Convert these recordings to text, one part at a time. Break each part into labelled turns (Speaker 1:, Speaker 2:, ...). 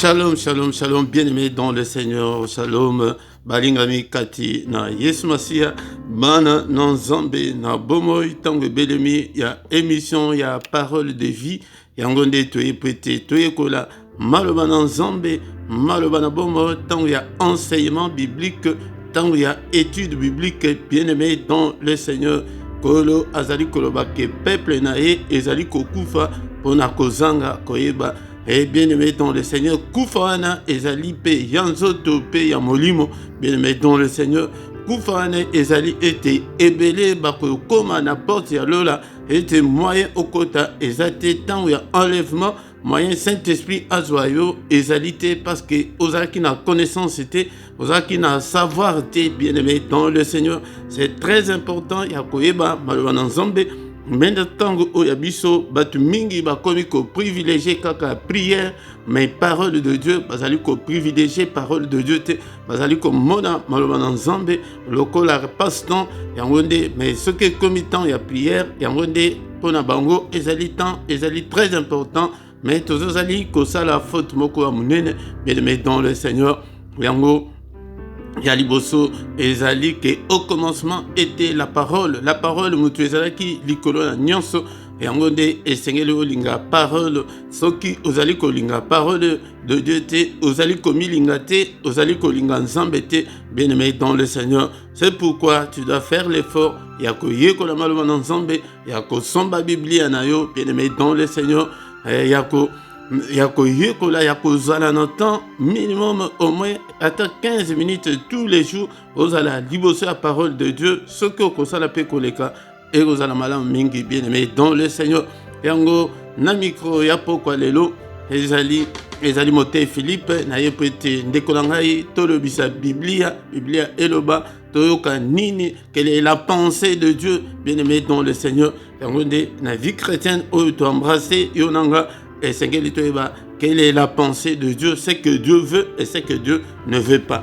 Speaker 1: Shalom, shalom, shalom, bien-aimés dans le Seigneur, shalom, balingami kati na Yesu Masia, bana non zambe na bomoy tango belemi, ya émission, ya parole de vie, ya ngonde toye pete, toye kola, maloba non zambe, maloba na bomo, tango ya enseignement biblique, tango ya étude biblique, bien-aimés dans le Seigneur, kolo azali koloba ke peuple na ye, ezali kokufa, pona kozanga koyeba, et bien-aimé dans le Seigneur, Koufana ezali pe yanzoto pe yamolimo, bien-aimé dans le Seigneur, Koufana ezali était ebele bako koma na porte ya lola, était moyen au kota ezate tant ya enlèvement, moyen Saint-Esprit azoyo ezalité parce que ozaki na connaissance était, ozaki na savoir était bien-aimé dans le Seigneur, c'est très important ya koyeba malwana nzambe. Maintenant, tango oyabiso batu mingi bakomi ko privilégier kaka prière, mais parole de Dieu bazali ko privilégier parole de Dieu te bazali ko mona maloba na nzambe lokola paston yangonde, mais ce qui est commis temps ya prière yangonde pona bango ezali temps ezali très important, mais tozali ko sala faute moko ya munene, mais dans le Seigneur yango Yaliboso ezali que au commencement était la parole mutu ezalaki likolo na nyonso yangonde esengeli olinga parole soki ozali kolinga parole de Dieu te ozali komilinga te ozali kolinga nzambe te, bien-aimé dans le Seigneur. C'est pourquoi tu dois faire l'effort ya koyekola maloba na nzambe ya kosomba biblia na yo, bien-aimé dans le Seigneur, Yako yekola yako zala na temps minimum au moins attends 15 minutes tous les jours aux ala liboser la parole de Dieu, ce que kosala pe koleka et aux ala malam mingi, bien-aimé dans le Seigneur. Yango na micro ya pokwa lelo ezali mote Philippe na yepete ndekolangai tolobisa biblia eloba toyoka nini, quelle est la pensée de Dieu, bien-aimé dans le Seigneur. Yango de na vie chrétienne o to embrasser yonanga. Et quelle est la pensée de Dieu, c'est que Dieu veut et c'est que Dieu ne veut pas.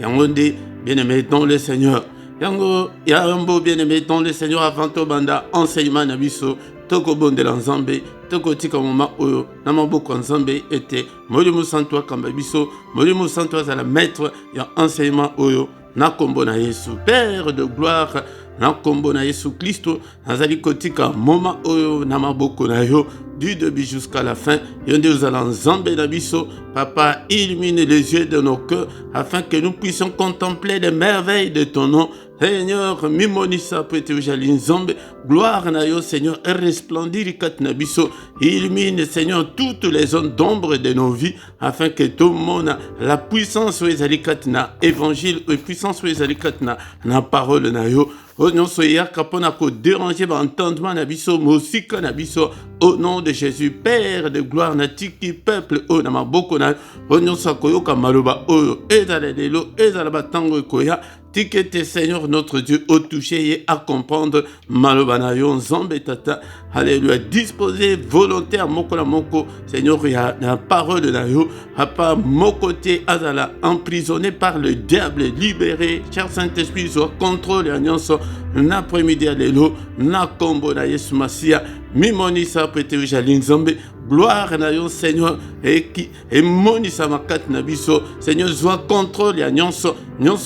Speaker 1: Yango dit, bien-aimé dans le Seigneur. Yango, ya un beau bien-aimé dans le Seigneur avant to banda enseignement nabiso, toko bonde l'ensemble, toko tika moma oyo, namaboko ensemble était, molimu santo kambabiso, molimu santo à la maître, ya enseignement oyo, na kombo na Yesu, Père de gloire, na kombo na Yesu Christo, nazali kotika moma oyo, namaboko na yo, du début jusqu'à la fin, yonde uzala nzambe na biso, Papa, illumine les yeux de nos cœurs, afin que nous puissions contempler les merveilles de ton nom. Seigneur, mimonisa pete ujali nzambe, gloire na yo, Seigneur, et resplendir kat na biso, illumine, Seigneur, toutes les zones d'ombre de nos vies, afin que tout le monde, la puissance ou ezali kat na évangile, et puissance ou ezali kat na parole na yo, au nom soya kapona ko déranger l'entendement na biso, mosika na biso, au nom de Jésus, Père de gloire, na tiki peuple, o na maboko na, au nom sakoyoka maloba oyo, ezala lelo, ezala batango koya, tikete Seigneur notre Dieu au toucher et à comprendre malobanayon nzambe tata, alléluia, disposer volontaire moko la moko, Seigneur ya la parole na yo, pas mon côté azala emprisonné par le diable, libéré, cher Saint-Esprit soit contrôle et nyonso l'après-midi alléluia, na kombo na Yesu Masia, mimonisa pete ujali nzambe, gloire na yo Seigneur, et monisa makat na biso, Seigneur soit contrôle et nyonso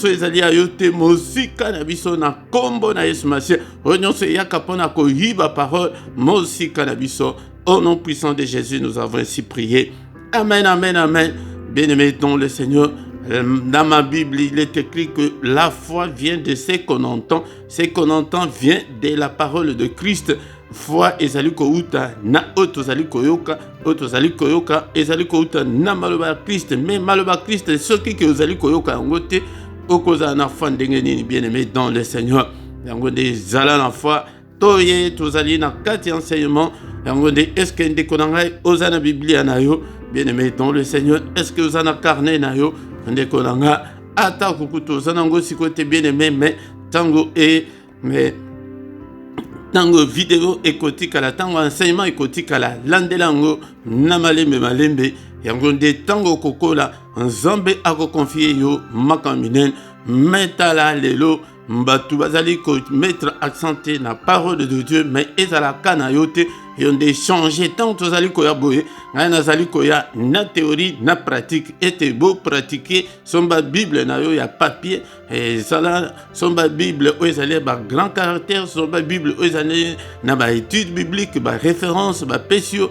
Speaker 1: ezali ayote mosika na biso na kombo na Yesu Masia, nyonso yaka pona ko yiba parole mosika na biso, au nom puissant de Jésus nous avons ainsi prié. Amen, amen, amen. Bien-aimé dans le Seigneur, dans ma Bible, il est écrit que la foi vient de ce qu'on entend. Ce qu'on entend vient de la parole de Christ. Foi ezali ko uta na oto zali koyoka ezali ko uta na maloba Christ, mais maloba Christ ce qui ozali koyoka ngote okoza na foi ndenge nini, bien-aimé dans le Seigneur. Yango de zala na foi toye tozali na kati enseignement yango de est-ce que ndekonanga ozana biblia na yo, bien-aimé dans le Seigneur, est-ce que ozana carnet na yo ndekonanga ata kukuto ozana ngo sikote, bien-aimé, mais tango mais tango vidéo ekotikala, tango enseignement ekotikala, landelango na malembe yango de tango kokola nzambe akokonfie yo makaminen metala lelo mbatu bazali ko mettre accent na parole de Dieu, mais ezala kana yote ont des changé tant que tozali koya boye ngai nazali koya na théorie na pratique ete beau pratiquer somba bible na yo ya papier et ça somba bible oyo ezali ba grand caractère somba bible oyo ezali na ba étude biblique ba référence ba pesio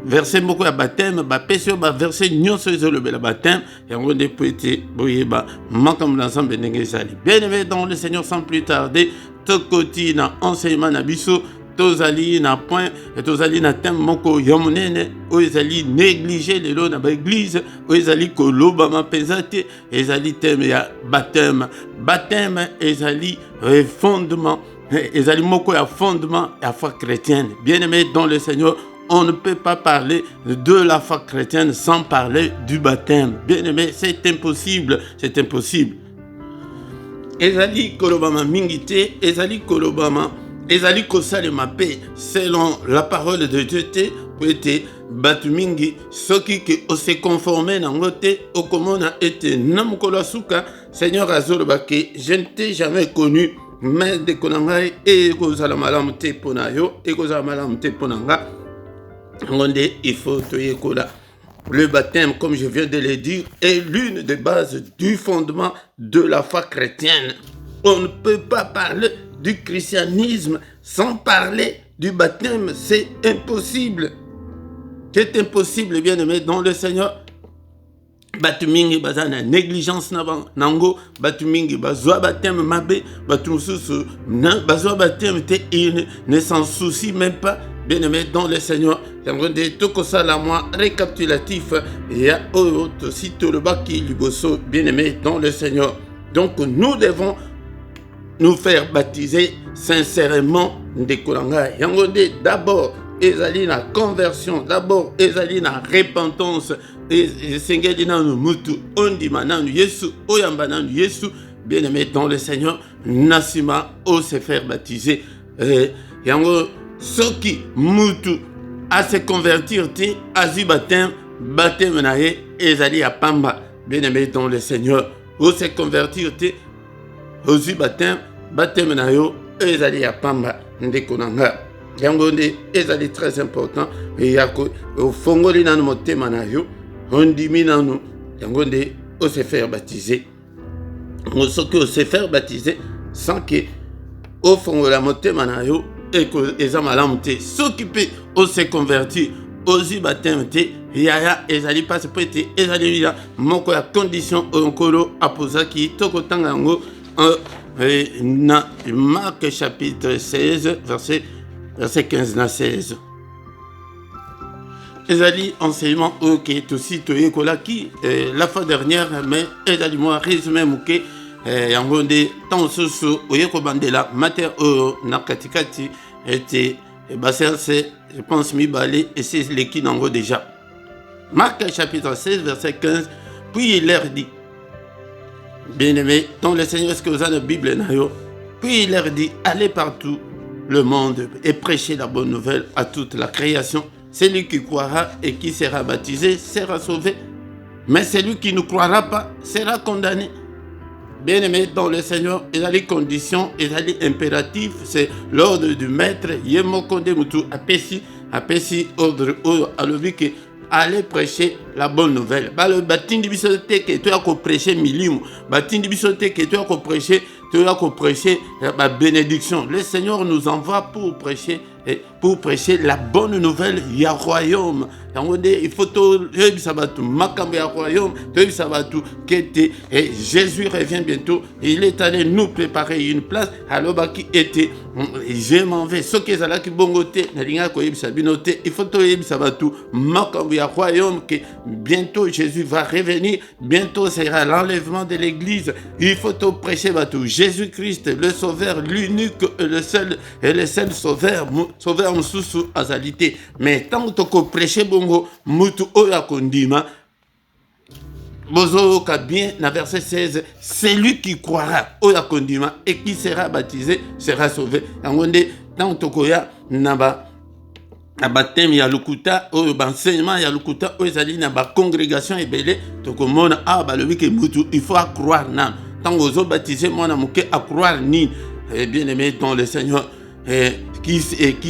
Speaker 1: verset moko ya baptême ba pesio ba verset nyonso ezolobela baptême yango nde po ete boyeba makambo na nzambe ndenge ezali. Bien aimé dans le Seigneur, sans plus tarder tokoti na enseignement na biso tozali na point tozali na thème moko ya monene oyo ezali négligé lelo na baéglise oyo ezali kolobama mpenza te ezali thème ya baptême. Baptême ezali fondement ezali moko ya fondement ya foi chrétienne. Bien aimé dans le Seigneur, on ne peut pas parler de la foi chrétienne sans parler du baptême. Bien aimé, c'est impossible, c'est impossible. Ezali kolobama mingite, ezali kolobama, ezali kosalema pe selon la parole de Dieu te po ete batu mingi soki ke ose conformer nango te okomona ete na mokolo suka Seigneur azoloba ke je ne t'ai jamais connu mais de konangai e kozala malamu te pona yo e kozala malamu te pona nga. Ngonde il faut toyekola. Le baptême, comme je viens de le dire, est l'une des bases du fondement de la foi chrétienne. On ne peut pas parler du christianisme sans parler du baptême. C'est impossible. C'est impossible, bien aimé, dans le Seigneur. Batu mingi bazana négligence nango, batu mingi bazwa baptême mabe, batu mususu bazwa baptême te, il ne s'en soucie même pas. Bien aimé dans le Seigneur, j'aimerais dire tout ça là moi récapitulatif et à aussi tout le baki liboso. Bien aimé dans le Seigneur. Donc nous devons nous faire baptiser sincèrement de Kolanga. Yangonde d'abord ezali na conversion, d'abord ezali na repentance. Et Seigneur nanu mutu ondima nanu Yesu oyamba nanu Yesu. Bien aimé dans le Seigneur, nasima o se faire baptiser. Yango soki mutu a se convertir te azi baptême baptême na ye ezali ya pamba. Bien aimé dans le Seigneur, o se convertir te ozi baptême baptême na yo ezali ya pamba ndeko na nga. Yango nde ezali très important yako ofongoli nanu motema na yo ondimi nanu yango nde o se faire baptiser. Soki o se faire baptiser sans que ofongola motema na yo eza malamu te. Soki mpe ose convertir ozi baptême te yaya ezali pasi po ete ezali ya moko ya condition oyo nkolo apozaki tokotanga yango na Marc chapitre 16 verset 15 na 16. Ezali enseignement oyo tosi toyekolaki la fois dernière, mais ezali moi résumé moke yango nde ntango susu oyekobandela mater oyo na katikati ete baserse je pense mibale et c'est leki nango déjà. Marc chapitre 16 verset 15. Puis il leur dit, bien aimé dans le Seigneur, est-ce que vous avez la Bible na yo? Puis il leur dit, allez partout le monde et prêchez la bonne nouvelle à toute la création. Celui qui croira et qui sera baptisé sera sauvé, mais celui qui ne croira pas sera condamné. Bien aimé dans le Seigneur, il y a les conditions, il y a les impératifs, c'est l'ordre du maître. Yemokonde mutu apesi ordre à l'objet allez prêcher la bonne nouvelle. Le batindi bisote que tu as prêcher milimu, batindi bisote que tu as prêcher la bénédiction. Le Seigneur nous envoie pour prêcher la bonne nouvelle. Il y a royaume. Il faut que Jésus revient bientôt. Il est allé nous préparer une place. Alors, je m'en vais. Ce qui est là qui bongote, il faut que royaume que bientôt Jésus va revenir. Bientôt sera l'enlèvement de l'église. Il faut prêcher Jésus-Christ, le sauveur, l'unique, le seul sauveur mususu azalité. Mais tant que prêcher bongo mutu oya kondima bozo ka bien na verset 16, celui qui croira oya kondima et qui sera baptisé sera sauvé. Angonde tant tokoya naba na baptême ya lukuta oyo enseignement ya lukuta oyo ezali na ba congrégation ebele tokomona balobi ke mutu il faut croire na tant ozo baptiser mwana moke à croire ni. Bien aimé dans le Seigneur, qui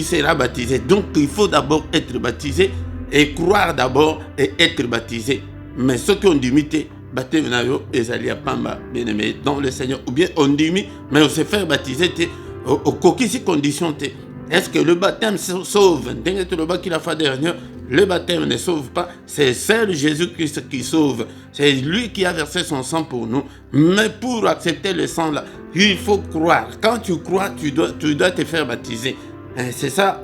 Speaker 1: sera baptisé. Donc il faut d'abord être baptisé et croire d'abord et être baptisé. Mais ceux qui ont limité, baptême nayo ezali ya pamba bien aimé dans le Seigneur, ou bien on dit mais on se fait baptiser au coquille condition. Est-ce que le baptême sauve? Qu'il a fait dernière, le baptême ne sauve pas. C'est seul Jésus-Christ qui sauve. C'est lui qui a versé son sang pour nous. Mais pour accepter le sang là, il faut croire. Quand tu crois, tu dois te faire baptiser. C'est ça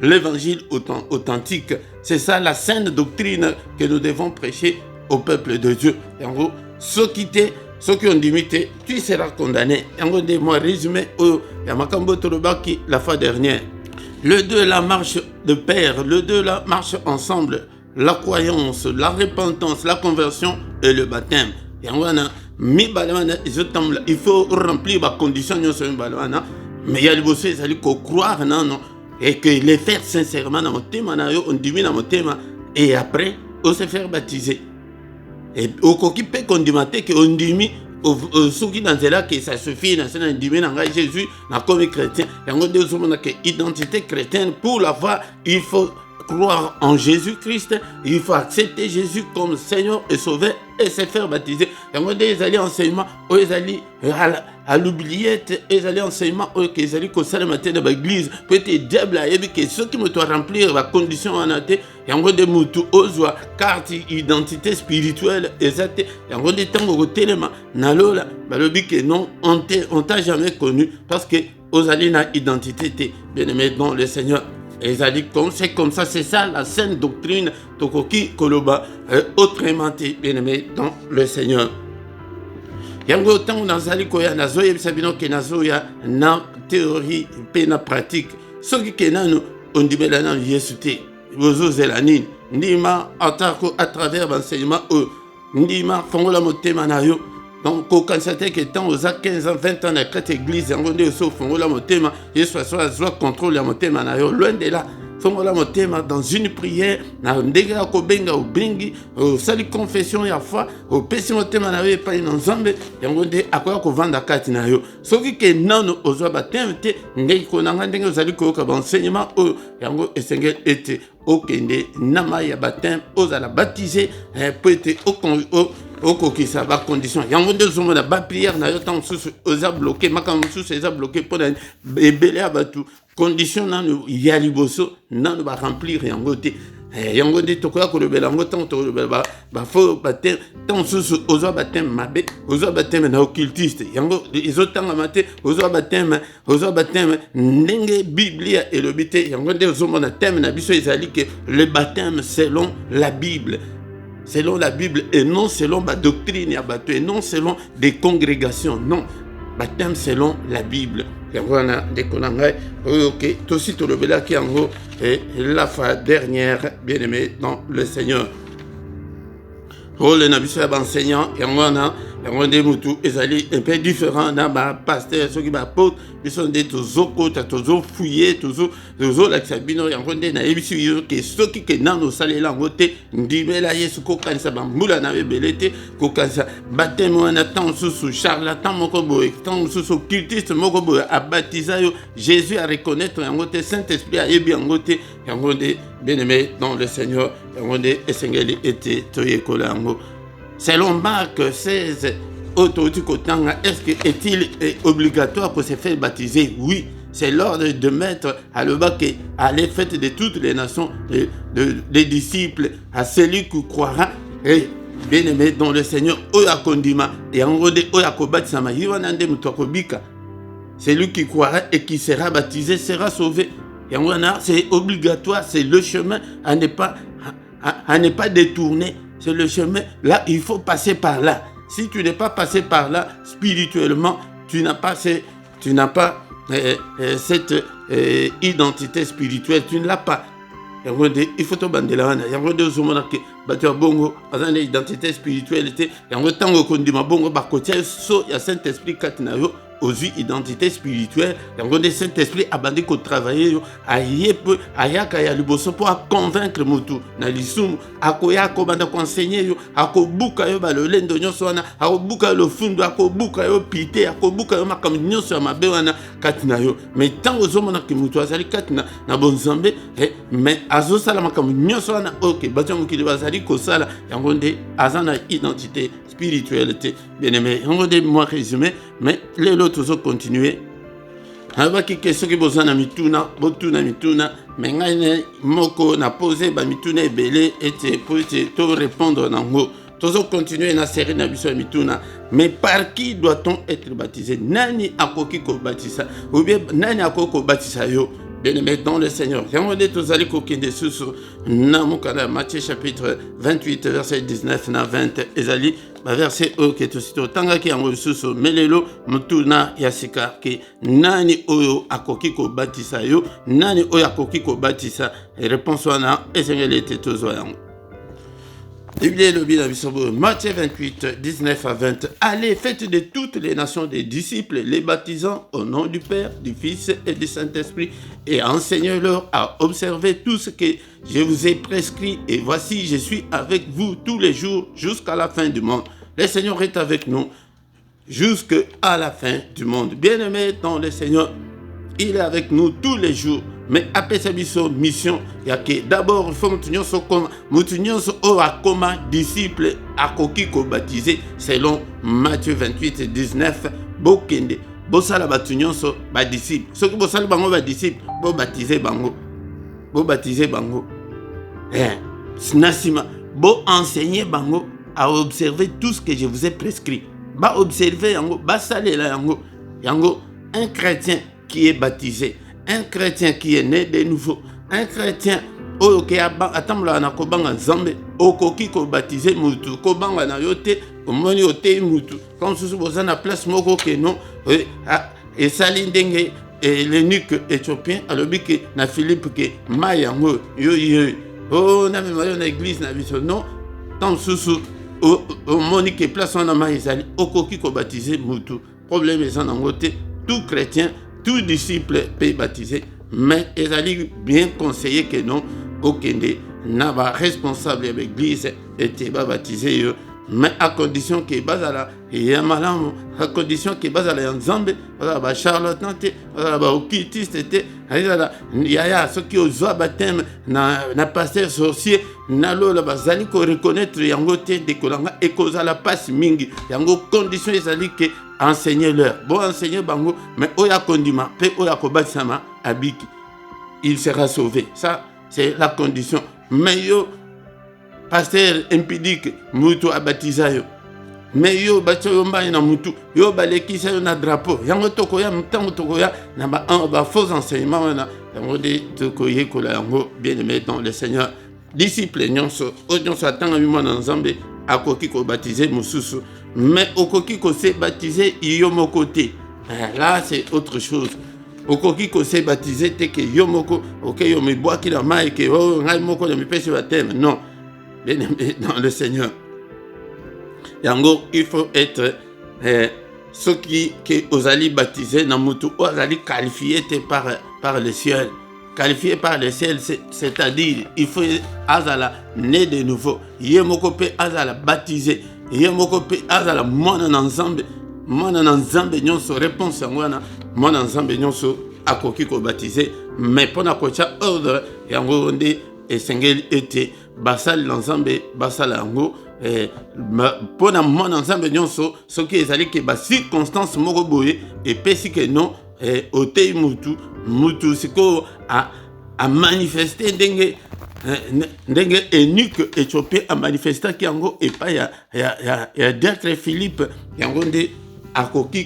Speaker 1: l'évangile authentique. C'est ça la sainte doctrine que nous devons prêcher au peuple de Dieu. Et en gros, ceux qui ont limité, tu seras condamné. En gros, moi résumé, Yamakambo Torobaki la fois dernière. Le deux, la marche de pair, le deux, la marche ensemble, la croyance, la repentance, la conversion et le baptême. Et en gros, il faut remplir les conditions de ce balwana. Mais il y a le bossé, il faut croire, non, et que les faire sincèrement dans mon thème, on dit dans mon thème, et après, on se faire baptiser. Et au coquille peut condimenter qu'on dit ceux qui dans là que ça suffit dans un individu dans Jésus comme chrétien. Et on dit que identité chrétienne pour l'avoir, il faut croire en Jésus-Christ, il faut accepter Jésus comme Seigneur et Sauveur et se faire baptiser. Et on dit les enseignements, ils allaient à l'oubliette, ils allaient enseignement, qu'ils allaient au salle matin de l'église, peut-être diable à que ceux qui me doivent remplir la condition en athée, et on dit mutu ozwa carte identité spirituelle exacte, et on dit tant au téléma, nalola, balobi que non, on t'a jamais connu parce que aux alliés na identité, bien aimé dans le Seigneur. Et ils ont dit c'est comme ça, c'est ça la sainte doctrine Tokoki Koloba, autrement bien aimé dans le Seigneur. Yango tant dans Zalikoya Nazoya Sabino Kenazoya na théorie et na pratique. Ce qui est nous on dit là dans Yesute, Bozo Zelani, Ndima atako à travers l'enseignement Ndima fongola motema nayo. Donc, quand constater que tant aux 15 ans, 20 ans, dans cette église, on dit au fond, la motema, il soit soit contrôle la motema, loin de là, fond la motema dans une prière, dans un dégât au benga au bengi, au salut confession et à foi, au pessi motema na yo pas dans Zambé, et on dit à quoi qu'on vend la carte na yo. Ce qui est non aux oies baptême, n'est qu'on a un aux alliés comme enseignement, et on dit était au kende, nama ya baptême, aux à la baptiser, peut être au kokisa ba condition yango deux hommes na ba prière na yo tant sous aux a bloqué makam sous ces a bloqué pour ebele abatu condition nanu ya liboso nanu ba remplir yango te yango de tokoya ko le belango tant to le ba fo baptême tant sous aux a baptême mabe aux a baptême na occultiste yango ils otanga maté aux a baptême ndenge biblia et le bité yango deux hommes na thème na biso ezali que le baptême selon la Bible. Selon la Bible et non selon ma doctrine et non selon des congrégations, non. Baptême selon la Bible. Et voilà, dès qu'on a ok, tout aussi tout le bel qui en haut et la fin dernière, bien aimé dans le Seigneur. Oh, le nabissé enseignant, et on a des moutous, ils allaient un peu différents dans ma pasteur, ceux qui m'apportent, ils sont des toujours côtes, toujours fouillés, toujours la sabino, et on a des naïfs, que ceux qui n'ont nos salés là, voté, dit, mais là, il y a ce qu'on a bamboula, n'avait belleté, qu'on a baptême, on attend sous charlatan, mon cobo, et tant sous cultiste, mon cobo, à baptiser, Jésus à reconnaître, et on a Saint-Esprit à ébi, en côté, et on a bien aimé dans le Seigneur, et on a Essengeli était Toye Kolango. Selon Marc 16, est-il obligatoire pour se faire baptiser? Oui, c'est l'ordre de mettre à le bac à les fêtes de toutes les nations, des disciples, à celui qui croira, et bien aimé dans le Seigneur, Oyakondima, et en gros de Oyakobatsama, Yivanande Mutokobika. Celui qui croira et qui sera baptisé sera sauvé. Et en gros, c'est obligatoire, c'est le chemin à ne pas détourner. C'est le chemin. Là, il faut passer par là. Si tu n'es pas passé par là, spirituellement, tu n'as pas cette identité spirituelle. Tu ne l'as pas. Il faut te bander là. Il y a deux hommes qui ont bongo, une identité spirituelle. Il y a un temps où on dit bongo, il y a Saint-Esprit qui ozwi identité spirituelle yango nde Saint-Esprit abandi kotravaille yo aye mpe ayaka ya liboso mpo aconvaincre motu na lisumu akoya akobanda koenseigner yo akobuka yo balolendo nyonso wana akobuka yo lofundu akobuka yo pite akobuka yo makambo nyonso ya mabe wana kati na yo mais ntango ozomonaka motu azali kati na bonzambe mais azosala makambo nyonso wana oke bato ya mokili bazali kosala yango nde aza na identité spirituelle te bien aimé yango nde moi résumé mais lelo tozo continuer abaki question ki boza na mituna botuna mituna mais ngai moko na poser ba mituna ebele ete po ete to répondre nango tozo continuer na série na biso ya mituna mais par qui doit-on être baptisé nani akoki ko baptisa ou bien nani akoki ko baptisa yo bien-aimé dans le Seigneur. Yango nde tozali kokende susu na mokanda Matthieu chapitre 28 verset 19 na 20 ezali ba verset oyo ke tosito tangaki yango susu melelo mutuna ya sika ke nani oyo akoki ko batisa yo nani oyo akoki ko batisa réponse wana esengeli ete tozwa yango. Bible le bien Matthieu 28, 19 à 20. Allez, faites de toutes les nations des disciples, les baptisant au nom du Père, du Fils et du Saint-Esprit, et enseignez-leur à observer tout ce que je vous ai prescrit. Et voici, je suis avec vous tous les jours jusqu'à la fin du monde. Le Seigneur est avec nous jusqu'à la fin du monde. Bien-aimés dans le Seigneur, il est avec nous tous les jours. Mais après sa mission, il y a que d'abord, il faut comme disciple à koki ko baptisé selon Matthieu 28 et 19. Bokende, bosala batunyoso ba disciple. Ce que bosala bango ba disciple, bo baptiser bango. Bo baptiser bango. Nasima, bo enseigner bango à observer tout ce que je vous ai prescrit. Ba observer yango, ba salela yango. Yango, un chrétien qui est baptisé. Un chrétien qui est né de nouveau, un chrétien qui a atambla na kobanga nzambe okoki ko baptiser mutu kobanga na yote omoni ote mutu comme susu boza na place moko ke non et sali ndenge l'eunuque éthiopien alobi ke na Philippe ke mayango yo na me mayo na église na biso non tant susu omoni ke place wana ma ezali okoki ko baptiser mutu problème eza nango te tout chrétien tout disciple peut baptiser, mais ils allaient bien conseiller que non, aucun n'a pas responsable de l'église était baptisé, mais à condition que bazala et malam, à condition que bazala ensemble, bazala charlatan, bazala okitiste, yaya ceux qui osent baptême na pasteur sorcier, na lola bazali ko reconnaître yango te de kolanga et causa la passe mingi, yango condition ils allaient que enseignez-leur. Bon, enseignez bango, mais oya kondima, pe oya kobatsama abiki, il sera sauvé. Ça, c'est la condition. Mais yo, pasteur impidique, mutu abatiza yo. Mais yo, batso yo mba na mutu, yo balekisa yo na drapeau. Yango tokoya, mtango tokoya, na ba faux enseignement wana. Yango de tokoye kola yango, bien-aimé dans le Seigneur. Disciple nyonso, nyonso atanga mimo na nzambe, akoki ko baptiser mususu. Mais okoki ko se baptiser yomoko te. Là c'est autre chose. Okoki ko se baptiser te ke yomoko, ok yo me bois ki la mai ke ngai moko de me pèse baptême. Non. Bien aimé dans le Seigneur. Yango il faut être ceux qui osali baptiser na mutu osali qualifié par le ciel. Qualifié par le ciel, c'est-à-dire il faut azala né de nouveau. Yemoko pe azala baptisé. Yemoko pe azala mwana na nzambe nyonso réponse ngwana mwana nzambe nyonso akoki ko baptisé mais pona kocha ordre yango nde esengeli ete basali na nzambe basala yango pona mwana nzambe nyonso soki ezali ke ba circonstance moko boye epesi ke non otei mutu siko a manifester ndenge eunuque éthiopien a manifesté ki yango epa ya d'être Philippe yango nde akoki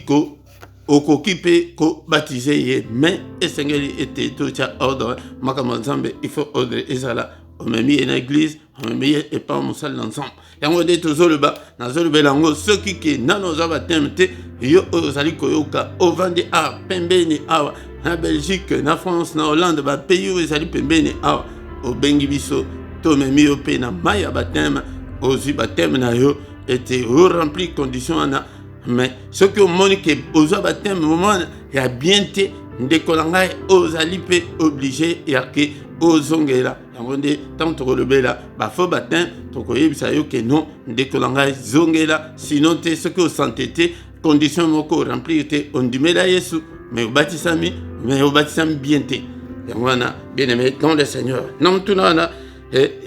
Speaker 1: pe ko baptiser ye mais esengeli ete tocha ordre makambo nzambe il faut ordre ezala omemi une église omemi epa mosali na nzambe yango nde tozoloba nazolobela yango soki ke nano oza bateme te yo oyo ozali koyoka ovandi awa pembeni awa na Belgique, na France, na Hollande, ba pays où ezali pembeni awa obengi biso tomemi yo pe na mai ya bateme ozwi bateme na yo ete rempli condition wana mais ce que Monique ozwa baptême moment ya bien te ndeko na ngai ozali pe obligé ya ke ozongela yango nde tant tokolobela bafo baptême tokoyebisa yo ke non ndeko na ngai zongela sinon te soki osante te condition moko remplir te ondimela Yesu mais obatisami bien te yango wana bien aimé dans le Seigneur namtuna wana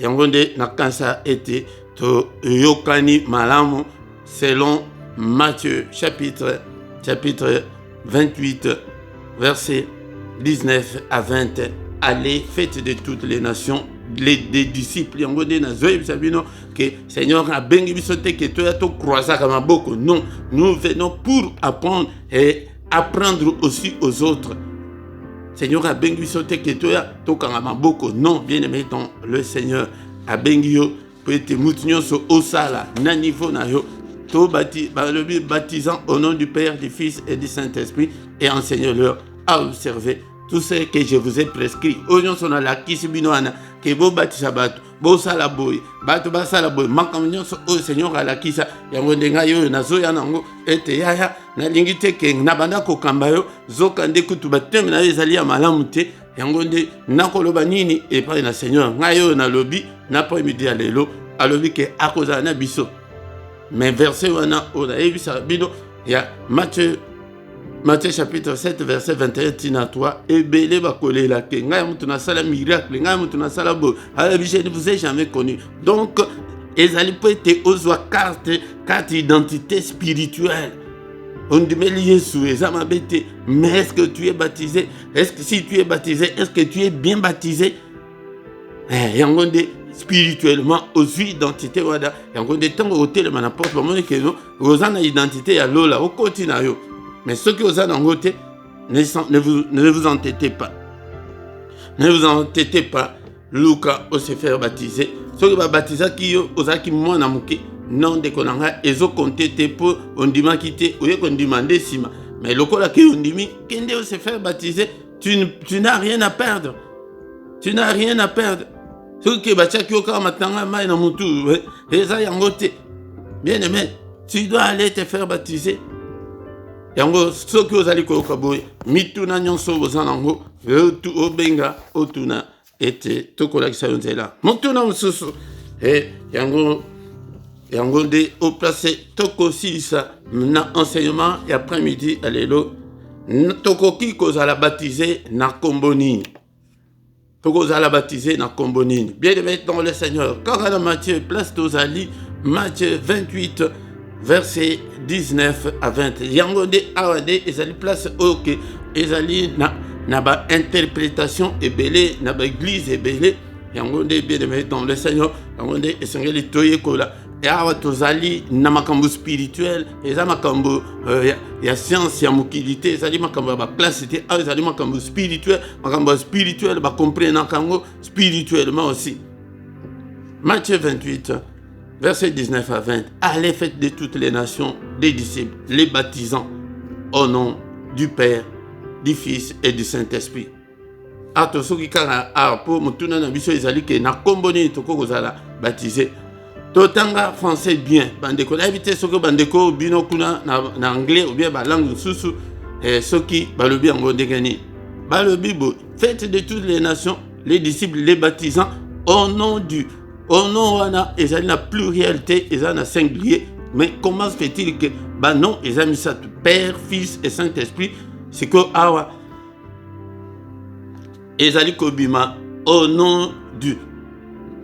Speaker 1: yango nde nakanisa ete toyokani malamu selon Matthieu chapitre 28 verset 19 à 20. Allez, faites de toutes les nations des disciples. Yango nde nazoyebisa bino que Seigneur a bengi biso te ke toya to croisaka maboko. Non, nous venons pour apprendre et apprendre aussi aux autres. Seigneur a bengi biso te ke toya to kanga maboko. Non, bien aimé dans le Seigneur a bengi yo pour être mutunyo so osala na niveau na yo. Tout baptisant au nom du Père, du Fils et du Saint-Esprit et enseignez-leur à observer tout ce que je vous ai prescrit. Aujourd'hui, on a la kisibinoana que vous baptisez bateau, vous salaboy, bateau basalaboy, manquement au Seigneur à la kisa, yangondenga yo nazoya nango ete yaya na lingite ke nabanda ko kambayo zokande kutu batem na ezali ya malamu te yangonde nakoloba nini et pas na Seigneur ngayo na lobi na pas midi alelo alobi ke akoza na biso. Mais verset wana on a vu ça bino il y a Matthieu chapitre 7 verset 21 tina toi et belé ba kolela ke ngai mutu na sala miracle ngai mutu na sala bo alors je ne vous ai jamais connu donc ezali peut-être ozwa carte d'identité spirituelle on dit mais Yesu ezama bete mais est-ce que tu es baptisé est-ce que si tu es baptisé est-ce que tu es bien baptisé yangonde spirituellement aux identité wada yango de tango hôtel na porte ba moni ke no ozana identité ya lola au continent yo mais ceux qui osent en côté ne vous entêtez pas Luca o se faire baptiser ceux qui va baptiser qui yo ozaki mwana muke non de konanga ezo compter te pour on dima quitter ou qu'on demander sima mais lokola ki on dimi kende o se faire baptiser tu n'as rien à perdre ceux qui bachaki au kama matanga mai na mutu eza yango te bien aimé tu dois aller te faire baptiser yango soki ozali koyoka boye mituna nyonso bozana yango tu obenga otuna ete tokolakisa yo nzela motuna mosusu yango nde oplace tokosilisa na enseignement ya après-midi alelo tokoki kozala baptisé na kombo nini tokozala baptisé na kombo nini bien aimé dans le Seigneur quand dans Matthieu place tozali Matthieu 28 verset 19 à 20. Yango de awade ezali place ok ezali na ba interprétation ebele na ba église ebele yango de bien aimé dans le Seigneur yango de esengeli toye kola et awa tozali na makambo spirituel eza makambo ya science ya mokilité ezali makambo ba place te ezali makambo spirituel ba comprendre kango spirituellement aussi. Matthieu 28 verset 19 à 20. Allez, faites de toutes les nations des disciples, les baptisant au nom du Père, du Fils et du Saint-Esprit. Ato soki kanga apo mutuna na biso ezali ke na kombo nini tokozala baptisé. Totanga français bien. Bandeko na éviter soki bandeko bino kuna na anglais ou bien ba langue susu soki balobi yango ndengani. Balobi bo faites de toutes les nations les disciples, les baptisant au nom wana ezali na pluralité ezali na singulier mais comment se fait-il que non ezali misatu Père, Fils et Saint-Esprit c'est que awa ezali kobima au nom du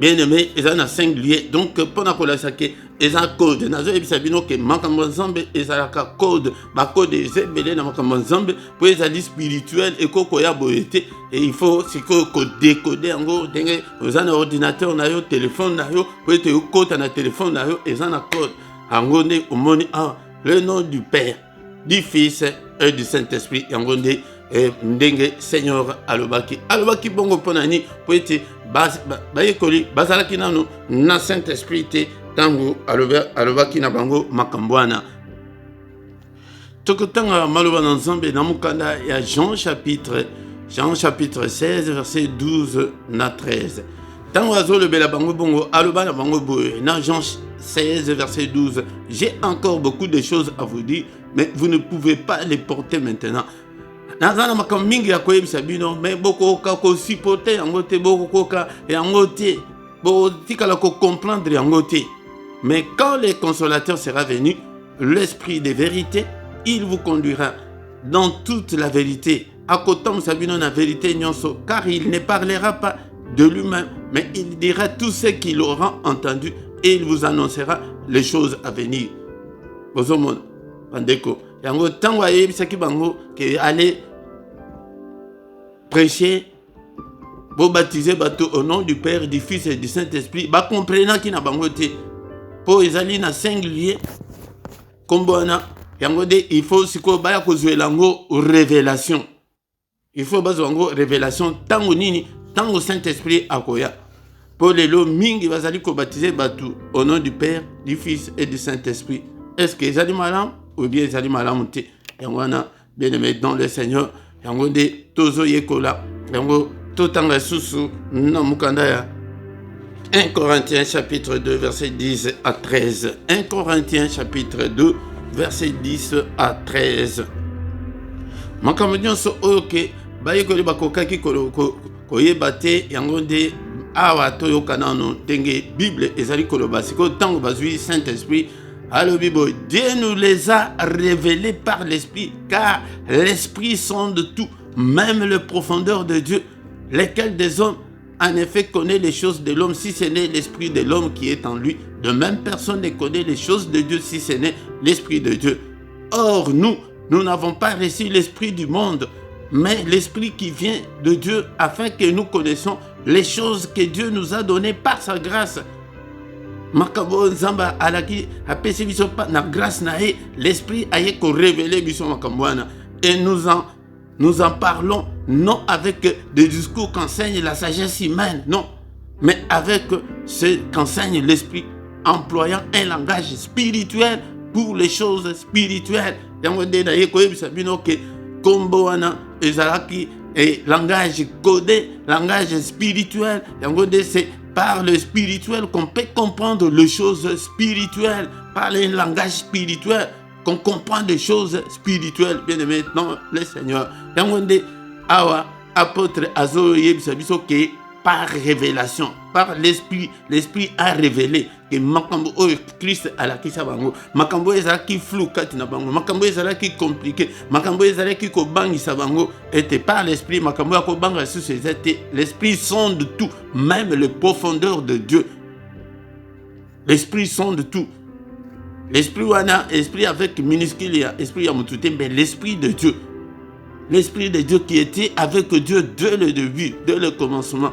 Speaker 1: bien-aimé ezali na singulier donc pona kolasa ke ezali code nazo ebisa bino ke makambo nzambe ezalaka code ba code ezebele na makambo nzambe po ezali spirituel ekoko ya boyete et il faut c'est que décoder yango ndenge ozana ordinateur na yo téléphone na yo po ete okota na téléphone na yo ezana code yango nde omoni le nom du Père, du Fils et du Saint-Esprit yango nde ndenge Seigneur alobaki bongo ponani po ete bayekoli bazalaki nano na Saint-Esprit te tango alobaki na bango makambo wana tokotanga maloba na nzambe na mukanda ya Jean chapitre 16 verset 12 na 13 Tango azolo bela bango bongo, aloba na bango boye, dans Jean 16, verset 12. J'ai encore beaucoup de choses à vous dire, mais vous ne pouvez pas les porter maintenant. Nazana makambo mingi ya koyebisa bino, mais bokoka ko supporter yango te, bokoka yango te, botikala ko comprendre yango te. Mais quand le consolateur sera venu, l'esprit de vérité, il vous conduira dans toute la vérité. Akotam sabino na vérité nyonso, car il ne parlera pas de lui-même, mais il dira tout ce qu'il aura entendu et il vous annoncera les choses à venir. Bozomon, bandeko, yango tango ayebisaki bango ke allez prêcher, bo baptiser bateau au nom du Père, du Fils et du Saint-Esprit, ba comprenant ki na bango te, po ezali na singulier, kombona, yango de, il faut siko baya kozwela ngo révélation. Il faut bazo ngo révélation, tango nini, tango Saint-Esprit akoya. Pour les lots mingi bazali ko baptiser bateau au nom du Père, du Fils et du Saint-Esprit. Est-ce que ezali malam ou bien ezali malam te? Yango na bien aimé dans le Seigneur. Yango de tozo yekola. Yango totanga susu na mukanda ya 1 Corinthiens chapitre 2 verset 10 à 13. 1 Corinthiens chapitre 2 verset 10 à 13. Makambo nyonso oyo ke bayekoli bakokaki koyeba te yango de awa toyoka nano ndenge Bible ezali koloba siko tango bazwi Saint-Esprit. Alors, Dieu nous les a révélés par l'Esprit, car l'Esprit sonde tout, même les profondeurs de Dieu, lesquels des hommes, en effet, connaît les choses de l'homme, si ce n'est l'Esprit de l'homme qui est en lui. De même, personne ne connaît les choses de Dieu, si ce n'est l'Esprit de Dieu. Or, nous n'avons pas reçu l'Esprit du monde, mais l'Esprit qui vient de Dieu, afin que nous connaissions les choses que Dieu nous a données par sa grâce. Makabo Nzamba alaki apesi biso na grâce nae, l'esprit aye ko révéler biso makambwana, et nous en parlons non avec des discours qu'enseigne la sagesse humaine, non, mais avec ce qu'enseigne l'esprit, employant un langage spirituel pour les choses spirituelles. Yango de na ye ko yebisa bino ke kombo wana ezalaki et langage codé, langage spirituel. Yango de c'est par le spirituel qu'on peut comprendre les choses spirituelles, par le langage spirituel qu'on comprend des choses spirituelles. Bien aimé dans le Seigneur. Yangonde awa apôtre azo yebisa biso ke par révélation, par l'esprit, l'esprit a révélé que makambo o Christ ala kisa bango, makambo ezala ki flou kati na bango, makambo ezala ki compliqué, makambo ezala ki ko bangisa bango, était par l'esprit makambo ko banga sous ses étés. L'esprit sonde tout, même les profondeurs de Dieu. L'esprit sonde tout. L'esprit wana, esprit avec minuscule, esprit ya mutute, mais l'esprit de Dieu. L'esprit de Dieu qui était avec Dieu dès le début, dès le commencement.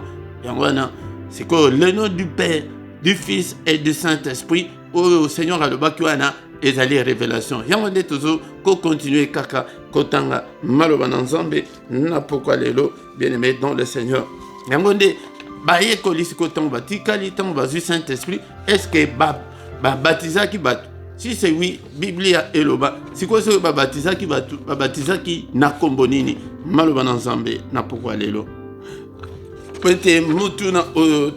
Speaker 1: C'est que le nom du Père, du Fils et du Saint-Esprit, au Seigneur a le bakuana, et les révélations. Yamande toujours, qu'on continue kaka, kotanga, malobananzambe, n'a pourquoi lelo, bien aimé dans le Seigneur. Yamande, baye kolisi kotanga, tikali tanga, bazu Saint-Esprit, est-ce que baptisa ki batu? Si c'est oui, Biblia eloba. Si quoi c'est baptisa ki batu, baptisa ki na kombonini, malobananzambe, n'a pourquoi lelo. Pente mutuna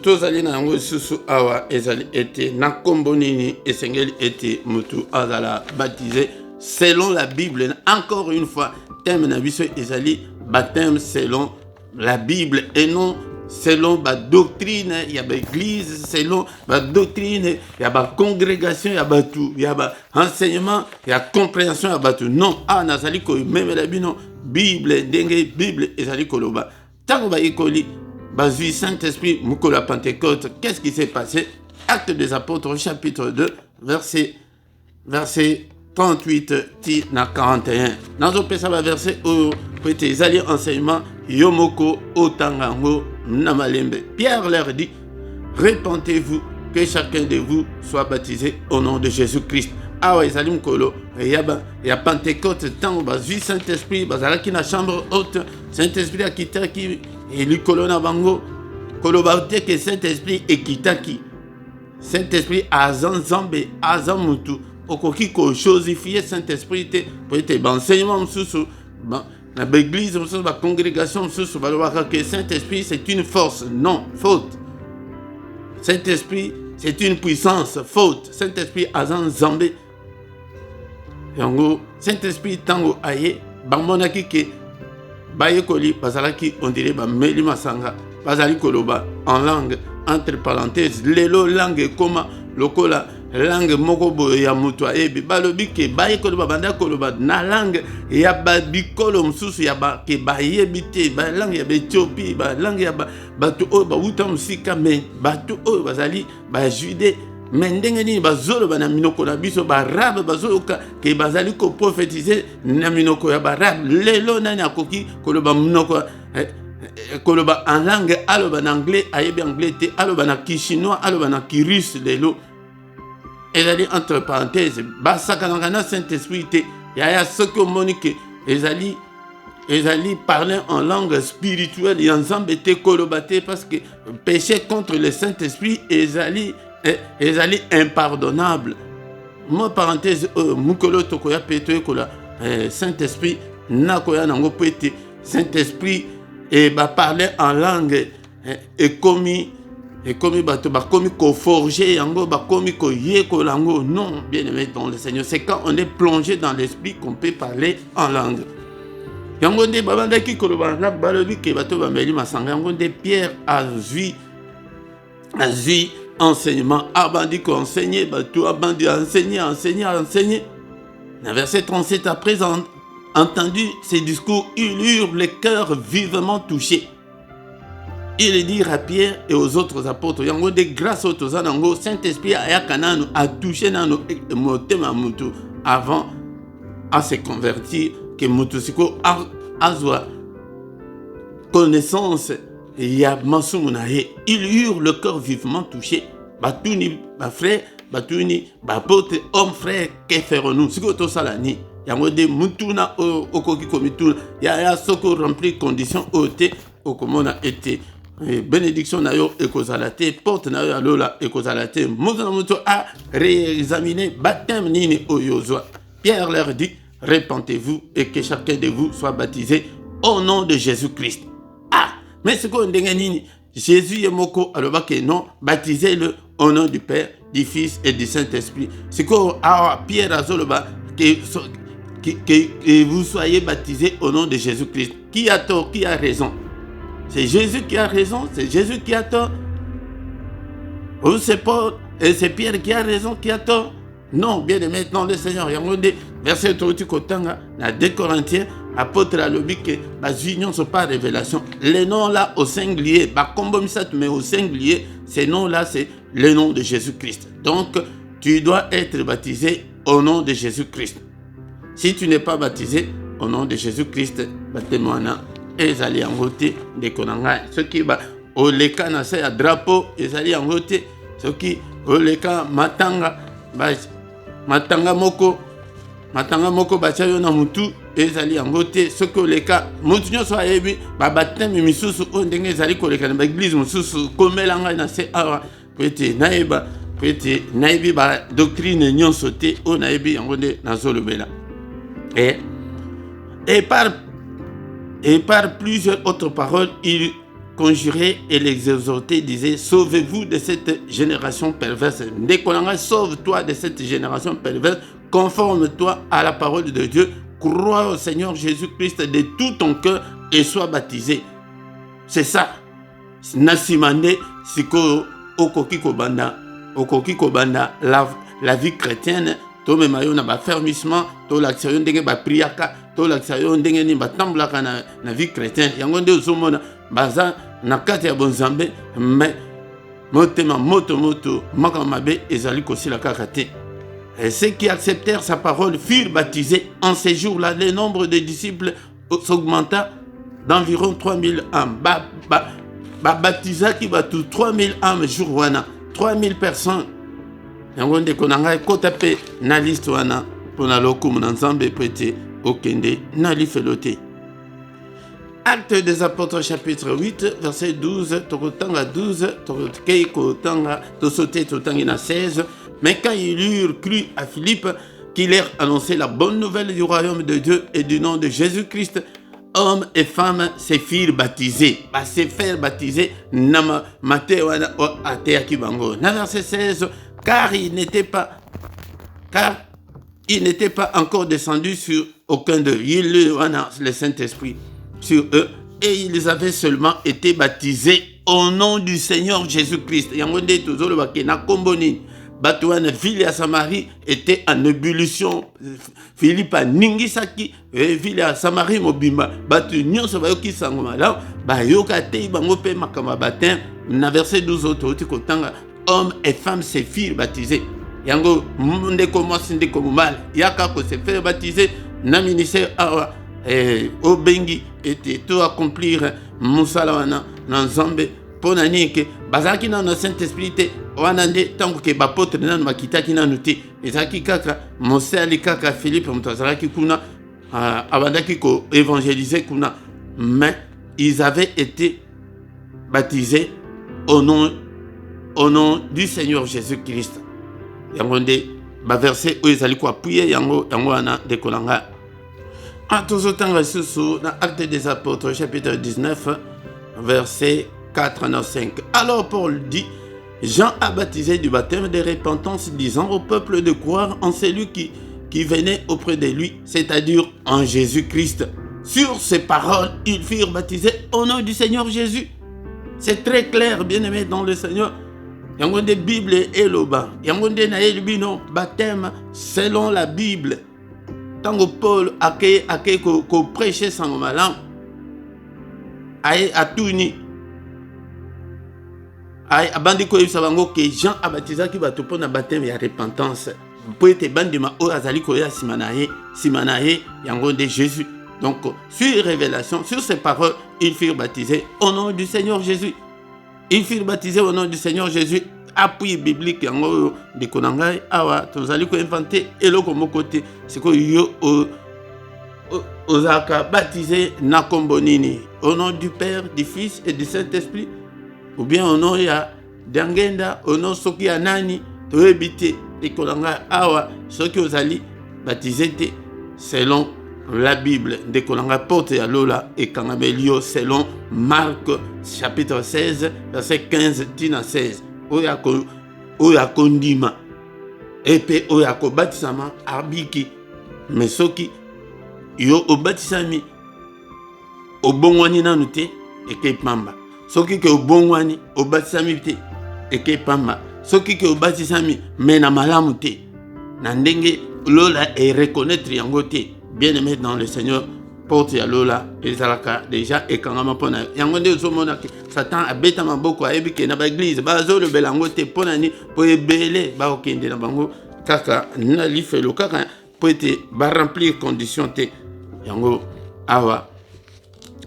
Speaker 1: tozali na yango susu awa ezali ete na kombonini esengeli ete mutu azala baptisé selon la Bible. Encore une fois, thème na biso ezali baptême selon la Bible et non selon la doctrine. Il y a l'église, selon la doctrine, il y a la congrégation, il y a tout, il y a enseignement, il y a compréhension, il y a tout. Non, ah nazali ko même la Bible, dengue Bible ezali koloba. Tango ba ikoli Bazui Saint-Esprit, Mukola Pentecôte, qu'est-ce qui s'est passé? Actes des Apôtres, chapitre 2, verset 38 na 41. Dans le verset où les alliés enseignement, Yomoko, Otangango, Namalembe. Pierre leur dit, répentez-vous, que chacun de vous soit baptisé au nom de Jésus-Christ. Ah ouais, Zalim Kolo, il y a Pentecôte, tant Bazui Saint-Esprit, Bazalaki na chambre haute, Saint-Esprit a quitté qui. Et lui colonna bango kolobate que Saint-Esprit ekitaki Saint-Esprit azanzambe azamutu okoki ko chosifier Saint-Esprit te pour être enseignement msusu na l'église msusu ba congrégation msusu ba que Saint-Esprit c'est une force. Non, faute. Saint-Esprit, c'est une puissance faute. Saint-Esprit, azan zambé. Yango, Saint-Esprit, tango aye, bambonaki ke, baye koli, bazalaki, on dirait, meli masanga, bazali koloba, en langue, entre parenthèses, lelo langue, koma, lokola, langue moko boye ya mutu ayebi balobi ke baye koloba banda koloba na langue ya bikolo mususu ya ba ke bayebi te ba langue ya Éthiopie ba langue ya batu oyo bawuta musika me batu oyo bazali ba jude me ndenge nini bazoloba na minoko na biso barabe bazoloka ke bazali ko prophétiser na minoko ya barabe lelo nani akoki koloba minoko koloba en langue aloba na anglais ayebi anglais te aloba na kishinois aloba na kirusse lelo. Et allez entre parenthèses, Basakanangana Saint-Esprit, il y a ce que Monique, ils allaient parler en langue spirituelle, et ensemble étaient colobatés parce que péché contre le Saint-Esprit, ils allaient impardonnables. Moi, parenthèse, Mukolo Tokoya Petoe Kola, Saint-Esprit, Nakoya Nango Pete, Saint-Esprit, et parler en langue, et commis. Et comme il ko forger yango bakomi ko yeko lango non bien aimé dans le Seigneur c'est quand on est plongé dans l'esprit qu'on peut parler en langue yango nde babanda ki ko bana balobi ke bato ba meli masanga yango nde Pierre a vu enseignement abandi ko enseigner bato abandi enseigner dans verset 37 après entendu ces discours il eurent le cœur vivement touché. Il dit à Pierre et aux autres apôtres, il y a des grâces aux Saint-Esprit a touché dans nos motema mutu avant à se convertir que mutusiko a connaissance il y a masumunahe. Ils eurent le cœur vivement touché. Batuni, ba frère, batuni, ba pote, homme frère, que ferons-nous? Si vous salani, il y a des mutuna au koki komituna, il y a ce qui remplit conditions ôtées au comment a été. Bénédiction nayo ekozalate porte nayo alola ekozalate moto moto a réexaminer baptême nini oyozwa. Pierre leur dit répentez-vous et que chacun de vous soit baptisé au nom de Jésus-Christ. Ah mais c'est quoi ndenge nini Jésus est moko aloba que non baptisez-le au nom du Père du Fils et du Saint-Esprit. C'est quoi Pierre azoloba que vous soyez baptisés au nom de Jésus-Christ. Qui a tort, qui a raison? C'est Jésus qui a raison, c'est Jésus qui a tort. Ou c'est Paul et c'est Pierre qui a raison, qui a tort. Non, bien aimé, non, le Seigneur. Il y a un verset 3 dans 2 Corinthiens, apôtre à l'objet que les unions ne sont pas révélation. Les noms là au singulier, mais au singulier, ces noms là, c'est le nom de Jésus-Christ. Donc, tu dois être baptisé au nom de Jésus-Christ. Si tu n'es pas baptisé au nom de Jésus-Christ, baptême-moi. Ezali en côté de Konanga. Ce qui va au leka na se drapeau, ezali en côté. Ce qui au leka matanga moko bachayo na mutu ezali en côté. Ce que leka mutu nyoso ayebi ba baptême misusu o ndenge ezali ko leka na église mususu komelanga na se awa pete naibi ba doctrine nyonso te o naibi yango nde nazolobela. Et par plusieurs autres paroles, il conjurait et l'exhortait, disait, sauvez-vous de cette génération perverse. Décolanga, sauve-toi de cette génération perverse, conforme-toi à la parole de Dieu, crois au Seigneur Jésus-Christ de tout ton cœur et sois baptisé. C'est ça. Nasimande, siko okoki kobanda, la vie chrétienne, to me mayo na ba fermissement, to l'action ndenge ba priaka. To l'action ndenge ni batamblaka na vie chrétienne yango nde uzomona baza na kati ya bonzambe mais motema moto makamabe ezali kosila kaka te. Et ceux qui acceptèrent sa parole furent baptisés. En ces jours-là, le nombre de disciples s'augmenta d'environ 3000 âmes. Baptisa qui va tout 3000 âmes jour wana 3000 personnes. Yango nde konanga kotape na liste wana pona lokumu na nzambe pete okende nali felote. Actes des Apôtres chapitre 8 verset 12 tokotanga 12 tokei kotanga tosote totangi na 16. Mais quand ils eurent cru à Philippe qui leur annonçait la bonne nouvelle du royaume de Dieu et du nom de Jésus-Christ, hommes et femmes se firent baptiser. Se faire baptiser, nama Matthéwana o ateaki bango. Na verset 16, car il n'était pas encore descendu sur aucun d'eux. Il a le Saint-Esprit sur eux et ils avaient seulement été baptisés au nom du Seigneur Jésus-Christ. Yangonde tozolo bakena komboni. Batouane, ville à Samarie était en ébullition. Philippe a ningisaki, ville à Samarie mobimba. Batu nyonso bayoki sangoma là, bayoka te bango pe makama baptême. Na verset 12 autres kotanga, hommes et femmes se firent baptiser. Yango monde commence ndeko mal. Yaka ko se faire baptiser na ministère awa au bengi était tout accomplir musalawana na Nzambe ponani ke bazaki na Saint-Esprit te wanande tango ke bapotre na makitaki na nuti ezaki kaka mosali kaka Philippe mutazaraki kuna abandaki ko évangéliser kuna, mais ils avaient été baptisés au nom du Seigneur Jésus-Christ. Yango nde ba verset oyo ezali ko appuyer yango wana dekolanga. Tozotanga susu na Actes des Apôtres chapitre 19 verset 4 à 5. Alors Paul dit, Jean a baptisé du baptême de repentance, disant au peuple de croire en celui qui venait auprès de lui, c'est-à-dire en Jésus-Christ. Sur ces paroles, ils furent baptisés au nom du Seigneur Jésus. C'est très clair, bien-aimés dans le Seigneur. Yangonde Bible et loba. Yangonde na elbino baptême selon la Bible. Tango Paul a ko prêcher sans malam. Aye atuni. Aye abandi ko sabango que Jean a baptisé qui va te prendre baptême ya repentance. Pour être bandima o azali ko ya simanaye yangonde Jésus. Donc sur révélation, sur ces paroles, ils furent baptisés au nom du Seigneur Jésus. Ils furent baptisés au nom du Seigneur Jésus. Appui biblique yango de konangai awa tozali ko inventer eloko mokote siko yo ozaka baptisé na kombo nini, au nom du Père, du Fils et du Saint-Esprit, ou bien au nom ya dangenda, au nom soki ya nani toebite de konangai awa soki ozali baptisé te selon la Bible de konanga porte ya lola et kangamelio selon Marc chapitre 16 verset 15 tina 16. Oya kondima epe oya ko batisama abiki mesoki yo obatisami obongwani nanu te eke pamba, soki ke obongwani obatisami te eke pamba, soki ke obatisami mena malamu te na ndenge lola e reconnaître yango te. Bien-aimé dans le Seigneur, porte ya lola ezalaka déjà ekangama pona yango nde ozomona ke Satan abeta maboko ayebike na baeglise bazolobela yango te mpona ni po ebele baokende na bango kaka na lifelo kaka po ete baremplir condition te yango awa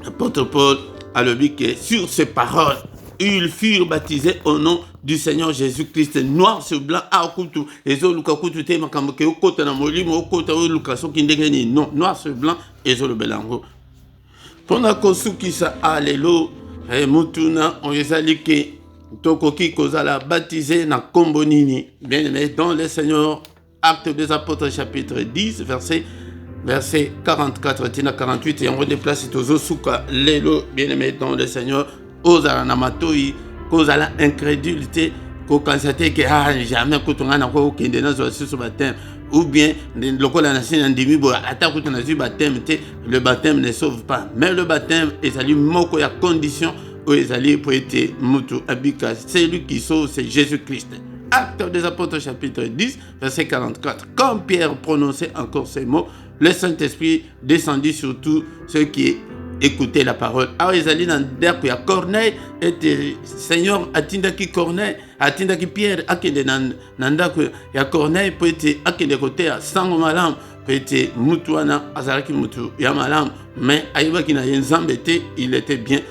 Speaker 1: apôtre Paul alobi ke sur ces paroles ils furent baptisés au nom du Seigneur Jésus-Christ, noir sur blanc, à kutu, et zo luka kutu te makamke au côté na molimo au côté au luka so kindengeni non, noir sur blanc et zo le belango. Pona kosuki sa alelo et mutuna on ezali ke tokoki kozala baptisé na kombo nini. Bien-aimé dans le Seigneur, Actes des Apôtres chapitre 10 verset 44 tina 48 et on redéplace tozo suka lelo. Bien-aimé dans le Seigneur, ozala na matoi kozala incrédulité ko kansate ke jamais kotonga na ko kende na zo sur baptême ou bien lokola na sina ndimi bo ata ko na zu baptême te, le baptême ne sauve pas, mais le baptême ezali moko ya condition o ezali pour être mutu abika, c'est lui qui sauve, c'est Jésus-Christ. Actes des Apôtres chapitre 10 verset 44. Comme Pierre prononçait encore ces mots, le Saint-Esprit descendit sur tous ceux qui écoutez la parole. Alors ils allaient dans derrière ya Corneille et Seigneur atindaki Corneille, atindaki Pierre akende nandako ya Corneille peut être akende côté à sango malam peut être mutuana azalaki mutu ya malam, mais ayibaki na Nzambe te, il était bien.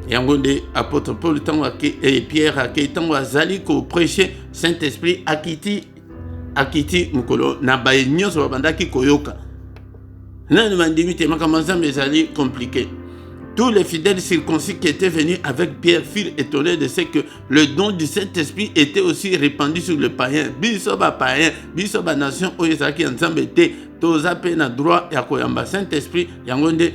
Speaker 1: Yango de apôtre Paul tango et Pierre akei tango azali ko prêcher Saint-Esprit akiti mukolo na baye nyonso babandaki koyoka. Compliqué. Tous les fidèles circoncis qui étaient venus avec Pierre furent étonnés de ce que le don du Saint-Esprit était aussi répandu sur le païen. Bisoba païen, bisoba nation, oyezaki ensemble était toza pe na droit ya koyamba Saint-Esprit yangonde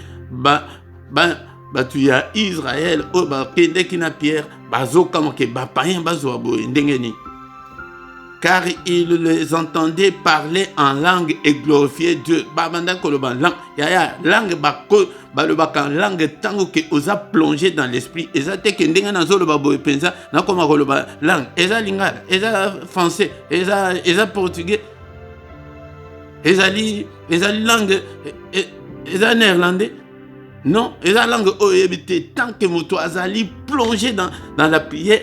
Speaker 1: tu ya Israël o ba kende kina Pierre bazo kama ke ba païen bazo boye ndengeni. Car ils les entendaient parler en langue et glorifier Dieu. Bamanda koloba langue ya langue bako baloba kan langue tango ke oza plongé dans l'esprit. Eza te ke ndenga na zolo ba boye penza na koma koloba langue. Eza lingala, eza français, eza portugais. Eza langue, eza néerlandais. Non, eza langue oyebite tant que moto azali plongé dans la prière.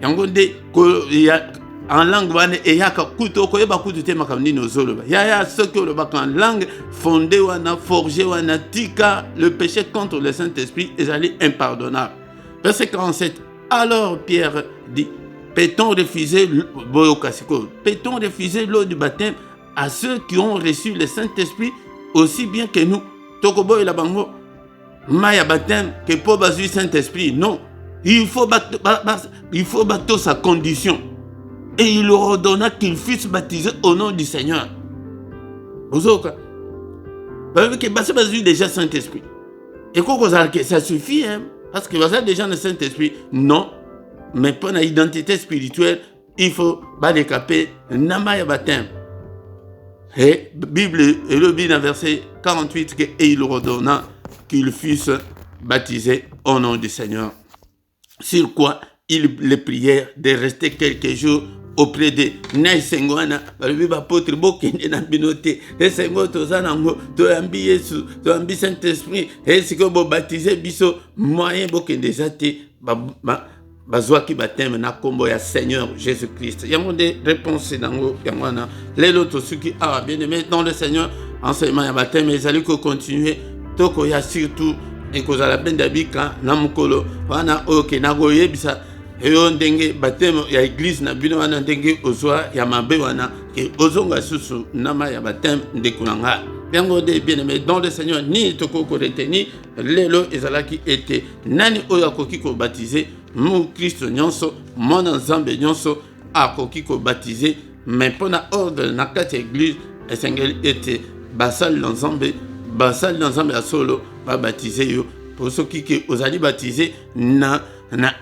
Speaker 1: Yangonde ko ya en langue wana eyaka kuto koyeba kutu te makamni no zoloba ya ce que le en langue fondé wana forgé wana tika le péché contre le Saint-Esprit ezali impardonnable. Verset 47. Alors Pierre dit, peut-on refuser l'eau du baptême à ceux qui ont reçu le Saint-Esprit aussi bien que nous? Tokobo et la bango maya baptême que pour basu Saint-Esprit, non, il faut battre sa condition. Et il leur ordonna qu'ils fussent baptisés au nom du Seigneur. Vous avez déjà Saint-Esprit. Et quoi que ça suffit, hein? Parce que vous avez déjà le Saint-Esprit. Non. Mais pour l'identité spirituelle, il faut décaper Namaya baptême. Et Bible, et le Bible, verset 48, et il leur ordonna qu'ils fussent baptisés au nom du Seigneur. Sur quoi ils les prièrent de rester quelques jours auprès de Naïsengwana, le apôtre Bokene na binote, et Sengo Tozanango, Toambi Yesu, Toambi Saint-Esprit, et si vous baptisez Biso, moyen Bokene Zate, Bazouaki baptême na combo ya Seigneur Jésus-Christ. Il y a des réponses dans Yamwana. Les autres, ceux qui ont bien aimé dans le Seigneur, enseignement ya baptême, ils allaient continuer, Toko ya surtout, et qu'on a la peine d'habiter, Namukolo, Wana Oke, Nagoye, Bisa. Et on dengue baptême ya église na bino wana dengue ozwa ya mabe wana ke ozonga susu nama ya baptême ndekunanga yango de bien aimé dans le Seigneur ni tokoko reteni lelo ezalaki ete nani oyo akoki ko baptiser mu Kristo nyonso mona nzambe nyonso akoki ko baptiser mais pona ordre na kati église esengeli ete basali nzambe ya solo ba baptiser yo pour ceux qui ozali baptiser na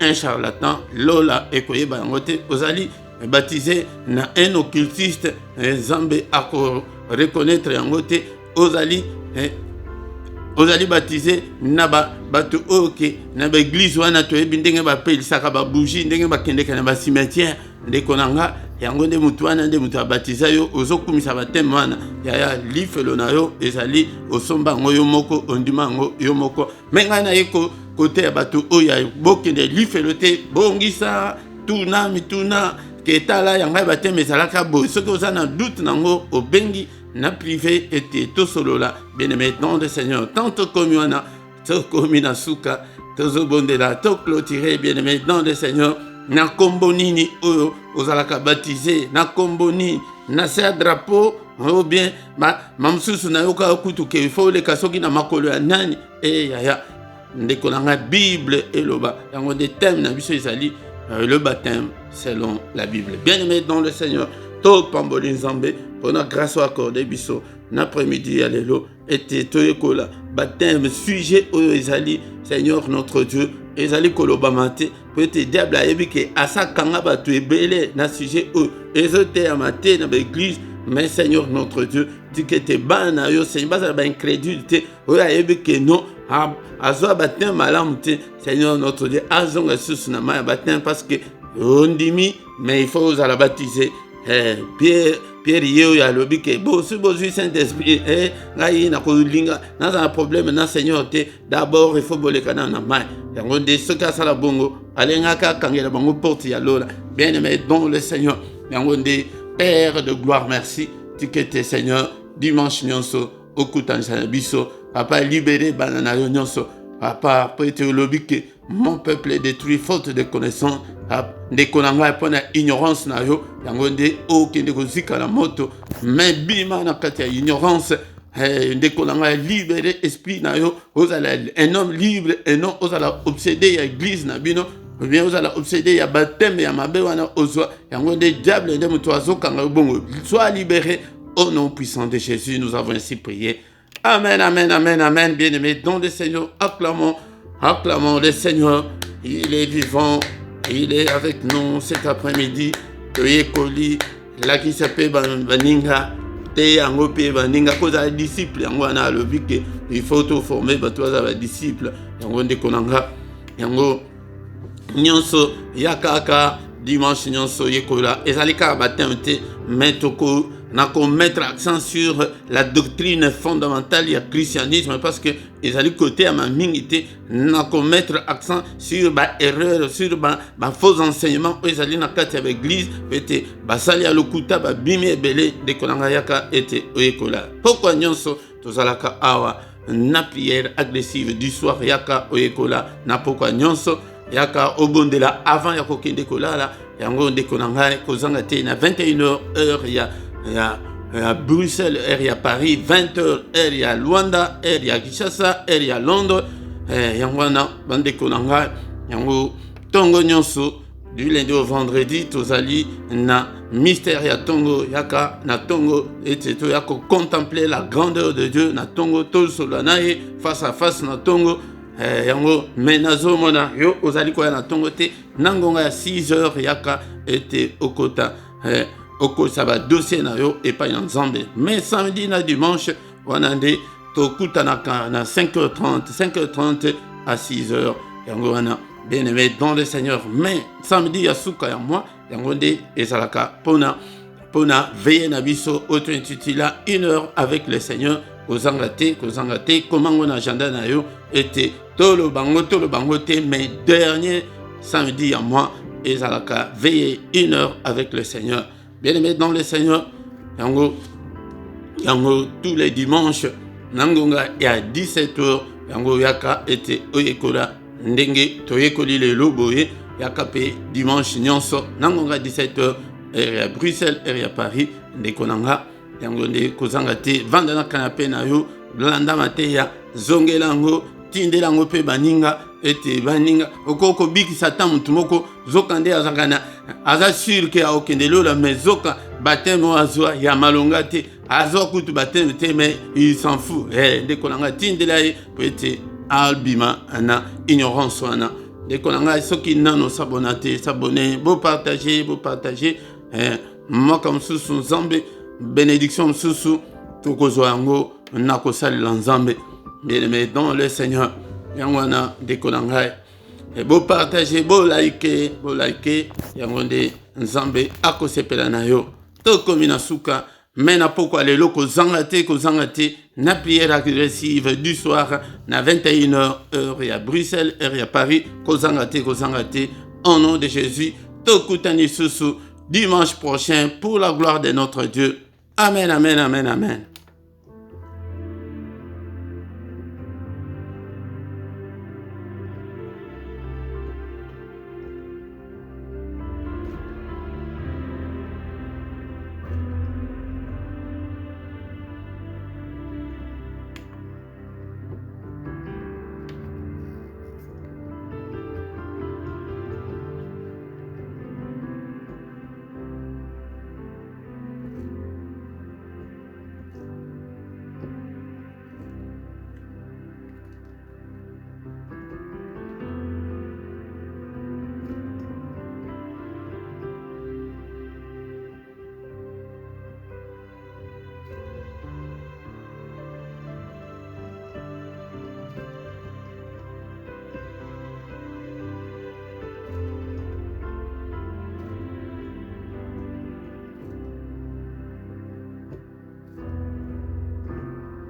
Speaker 1: un charlatan lola ekoye bangote ozali baptisé na un occultiste zambe ako reconnaître yangote ozali baptisé na bato oke na ba église wana to ebindenge ba pelisaka ba bougie ndenge ba kendeka na ba cimetière ndeko nanga yango nde mutu wana nde mutu abatiza yo ozokumisa bateme wana ya lifelo na yo ezali osomba ngo yo moko ondima ngo yo moko menga na yeko côté ya bato oya bokende lifelo te bongisa tuna mituna ketala yanga bateme ezalaka boye soki oza na doute nango obengi na privé ete tosolola bien-aimé dans le Seigneur tanto komi wana tokomi na suka tozobondela toclôturer bien-aimé dans le Seigneur na kombo nini oyo ozalaka baptisé na kombo nini na se drapeau ou bien mamsusu na yoka kutu ke faut le kasoki na makolo ya nani yaya ndeko nanga Bible eloba yango de thème na biso ezali le baptême selon la Bible. Bien-aimé dans le Seigneur, to pamboli nzambe pona grâce accordé biso l'après-midi alelo ete toyekola baptême sujet oyo ezali Seigneur notre Dieu ezali koloba mate peut-être diable ayebi ke asakanga bato ebele na sujet oyo ezote ya mate na l'église mais Seigneur notre Dieu dit que te bana yo Seigneur bazala ba incrédulité oyo ayebi ke non azwa baptême malamu te Seigneur notre Dieu azonga susu na ma baptême parce que ondimi mais il faut la baptiser Pierre yeo ya lobi ke bo si bozu Saint-Esprit ngai na ko linga na un problème na Seigneur te d'abord il faut bolekana na mai yango de ce ka sala bongo alenga ka kangela bango porte ya lola bien-aimé dans le Seigneur yango de Père de gloire merci tu que tes Seigneur dimanche nyonso okutanisa biso papa libéré banana nyonso papa peut-être lobi ke mon peuple est détruit faute de connaissance ndeko nanga pona ignorance na yo yango nde okende kozika na moto mais bima na kati ya ignorance ndeko nanga libéré esprit na yo ozala un homme libre et non ozala obsédé ya église na bino ou bien ozala obsédé ya baptême ya mabe wana ozwa yango nde diable nde moto azokanga bongo sois libéré au nom puissant de Jésus nous avons ainsi prié Amen, amen, amen, amen. Bien-aimés dans le Seigneur, acclamons, acclamons le Seigneur. Il est vivant, il est avec nous cet après-midi. Toyekoli, là qui s'appelle Baninga, te yango pe Baninga, cause à disciple, yango na lobi que il faut tout former, toi à disciple, yango ndekonanga, yango nyonso yakaka dimanche nyonso yekola ezalika baptême te metoko nako mettre accent sur la doctrine fondamentale du christianisme parce que ezali côté à ma mingité nako mettre accent sur ba erreur sur ba faux enseignement ezali na kati avec l'église ete basali ya lokuta ba bimi ebele de kolanga yaka ete oyekola pourquoi nyonso tozalaka awa na prière agressive du soir yaka oyekola na pourquoi nyonso yaka obondela avant ya kokende kolala yango ndeko na ngai kozanga te na 21h heure ya Bruxelles heure ya Paris 20h heure ya Luanda heure ya Kinshasa heure ya Londres yango wana bandeko na ngai yango tongo nyonso du lundi au vendredi tozali na mystère ya tongo yaka na tongo ete to yako contempler la grandeur de Dieu na tongo to solana ye face à face na tongo yango menazo mona yo ozali koya na tongo te nangonga ya 6h yaka ete okota okosa ba dossier na yo epai na Nzambe mais samedi na dimanche wana nde tokutanaka na 5h30 à 6h yango wana bien-aimé dans le Seigneur mais samedi ya suka ya moi yango nde ezalaka pona veiller na biso auto intitula 1 heure avec le Seigneur kozanga te komango na agenda na yo ete tolo bango te mais dernier samedi à moi ezalaka veiller 1 heure avec le Seigneur bien-aimé dans le Seigneur yango tous les dimanches nangonga ya 17h yango yaka ete oyekola ndenge toyekoli lelo boye yaka pe dimanche nyonso nangonga 17h heure ya Bruxelles heure ya Paris ndeko nanga yango nde kozanga te vanda na canapé na yo landa mateya zongelango tindelango pe baninga ete baninga okoko bikisa ta mutu moko zoka nde azangana aza sûr que okende lola mais zoka baptême azwa ya malonga te azwa kutu baptême te mais il s'en fout ndeko nanga tindela ye po ete albima ana ignorance wana ndeko nanga soki nano sabona te sabone bo partager mwaka mosusu Nzambe bénédiction mosusu tokozwa yango nakosalela Nzambe bien-aimé dans le Seigneur yango wana ndeko na ngai bo partager bo like yango nde Nzambe akosepela na yo tokomi na suka mais na pokwa lelo kozanga te na prière agressive du soir na 21h heure ya Bruxelles heure ya Paris kozanga te au nom de Jésus tokutani susu dimanche prochain pour la gloire de notre Dieu. Amen, amen, amen, amen.